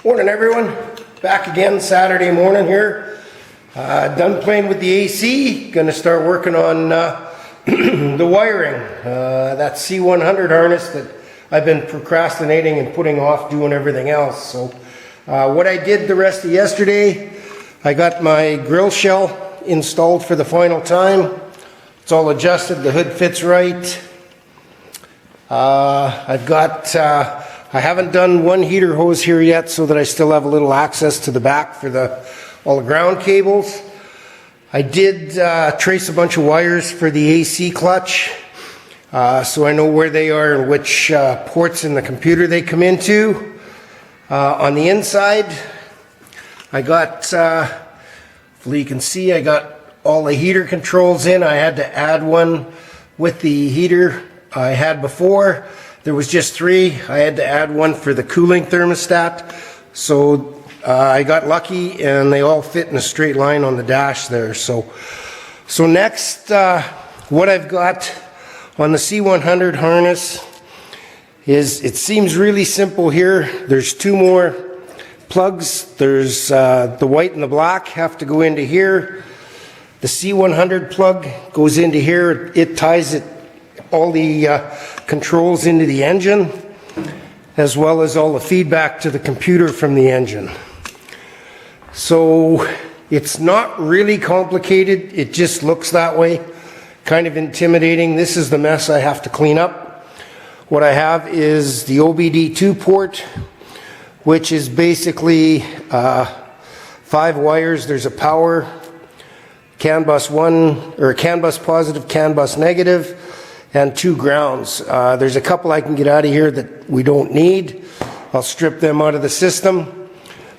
Morning everyone, back again Saturday morning here. Done playing with the AC, gonna start working on the wiring. That C100 harness that I've been procrastinating and putting off doing everything else. So what I did the rest of yesterday, I got my grill shell installed for the final time. It's all adjusted, the hood fits right. I haven't done one heater hose here yet so that I still have a little access to the back for all the ground cables. I did trace a bunch of wires for the AC clutch so I know where they are and which ports in the computer they come into. On the inside, I got, hopefully you can see, I got all the heater controls in. I had to add one with the heater I had before. There was just 3. I had to add one for the cooling thermostat. So I got lucky and they all fit in a straight line on the dash there. So next, what I've got on the C100 harness is, it seems really simple here. There's 2 more plugs. There's the white and the black have to go into here. The C100 plug goes into here. It ties all the controls into the engine, as well as all the feedback to the computer from the engine. So it's not really complicated, it just looks that way, kind of intimidating. This is the mess I have to clean up. What I have is the Obd2 port, which is basically 5 wires. There's a power, CAN bus 1, or CAN bus positive, CAN bus negative, and 2 grounds. There's a couple I can get out of here that we don't need. I'll strip them out of the system.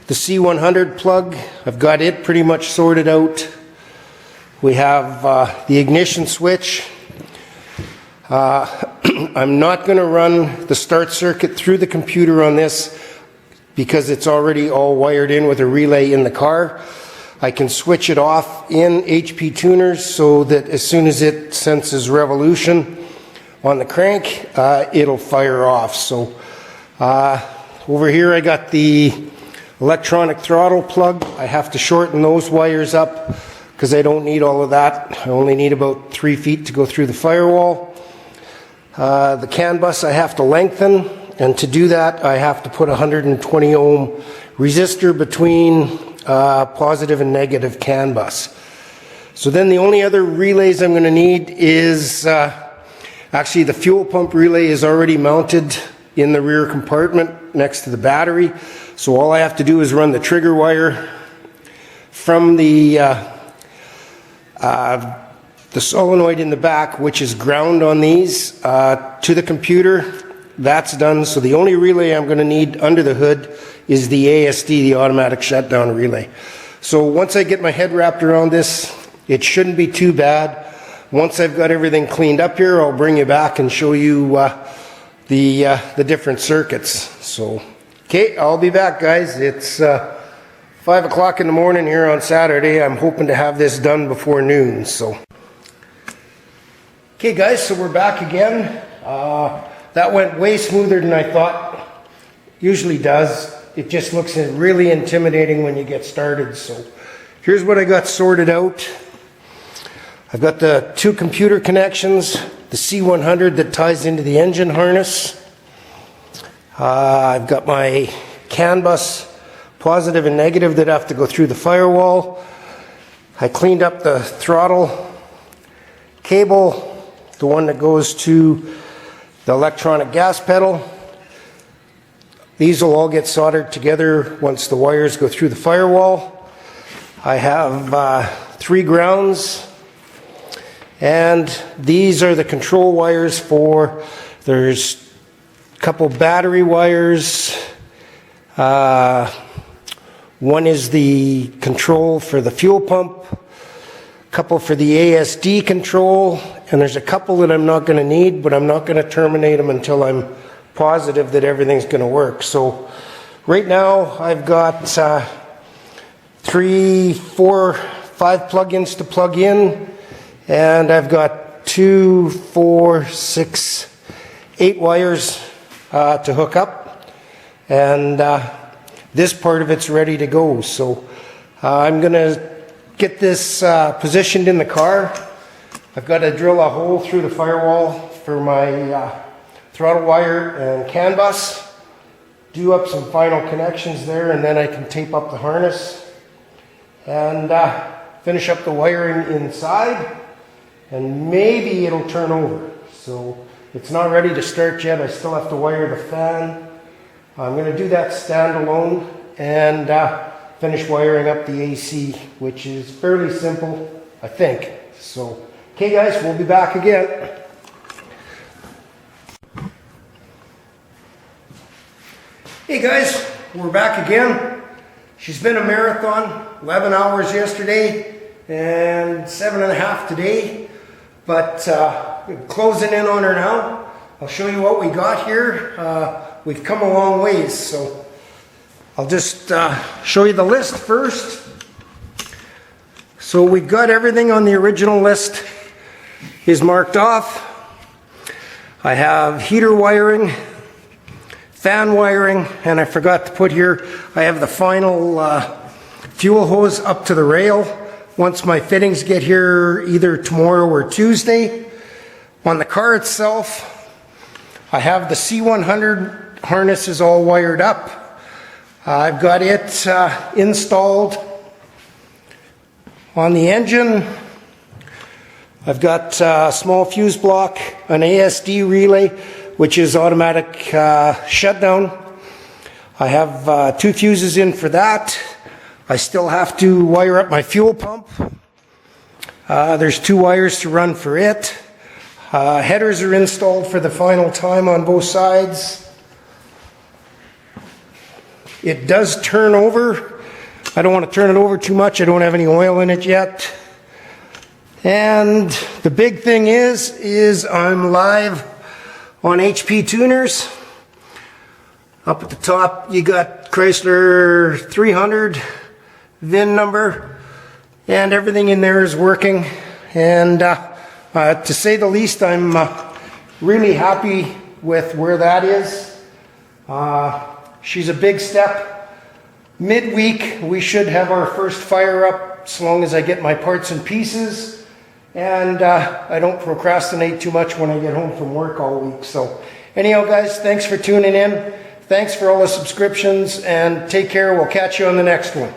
The C100 plug, I've got it pretty much sorted out. We have the ignition switch. I'm not going to run the start circuit through the computer on this because it's already all wired in with a relay in the car. I can switch it off in HP tuners so that as soon as it senses revolution on the crank, it'll fire off. So over here I got the electronic throttle plug. I have to shorten those wires up because I don't need all of that. I only need about 3 feet to go through the firewall. The CAN bus I have to lengthen, and to do that I have to put a 120 ohm resistor between positive and negative CAN bus. So then the only other relays I'm going to need is actually the fuel pump relay is already mounted in the rear compartment next to the battery. So all I have to do is run the trigger wire from the solenoid in the back, which is ground on these, to the computer. That's done. So the only relay I'm going to need under the hood is the ASD, the automatic shutdown relay. So once I get my head wrapped around this, it shouldn't be too bad. Once I've got everything cleaned up here, I'll bring you back and show you the different circuits. So, okay, I'll be back, guys. It's 5 o'clock in the morning here on Saturday. I'm hoping to have this done before noon. So, okay, guys, so we're back again. That went way smoother than I thought. Usually does. It just looks really intimidating when you get started. So, here's what I got sorted out. I've got the 2 computer connections, the C100 that ties into the engine harness. I've got my CAN bus positive and negative that have to go through the firewall. I cleaned up the throttle cable, the one that goes to the electronic gas pedal. These will all get soldered together once the wires go through the firewall. I have 3 grounds. And these are the control wires there's a couple battery wires. One is the control for the fuel pump, a couple for the ASD control, and there's a couple that I'm not going to need, but I'm not going to terminate them until I'm positive that everything's going to work. So right now I've got 3, 4, 5 plugins to plug in. And I've got 2, 4, 6, 8 wires to hook up. And this part of it's ready to go. So I'm going to get this positioned in the car. I've got to drill a hole through the firewall for my throttle wire and CAN bus, do up some final connections there, and then I can tape up the harness and finish up the wiring inside, and maybe it'll turn over. So it's not ready to start yet. I still have to wire the fan. I'm going to do that standalone and finish wiring up the AC, which is fairly simple, I think. So, okay guys, we'll be back again. Hey guys, we're back again. She's been a marathon, 11 hours yesterday and 7.5 today, but closing in on her now. I'll show you what we got here. We've come a long ways, so I'll just show you the list first. So we've got everything on the original list is marked off. I have heater wiring, fan wiring, and I forgot to put here, I have the final fuel hose up to the rail once my fittings get here either tomorrow or Tuesday. On the car itself, I have the C100 harness is all wired up. I've got it installed on the engine. I've got a small fuse block, an ASD relay, which is automatic shutdown. I have 2 fuses in for that. I still have to wire up my fuel pump. There's 2 wires to run for it. Headers are installed for the final time on both sides. It does turn over. I don't want to turn it over too much. I don't have any oil in it yet. And the big thing is I'm live on HP tuners. Up at the top you got Chrysler 300 VIN number, and everything in there is working. And to say the least, I'm really happy with where that is. She's a big step. Midweek we should have our first fire up, as long as I get my parts and pieces and I don't procrastinate too much when I get home from work all week. So anyhow guys, thanks for tuning in. Thanks for all the subscriptions, and take care. We'll catch you on the next one.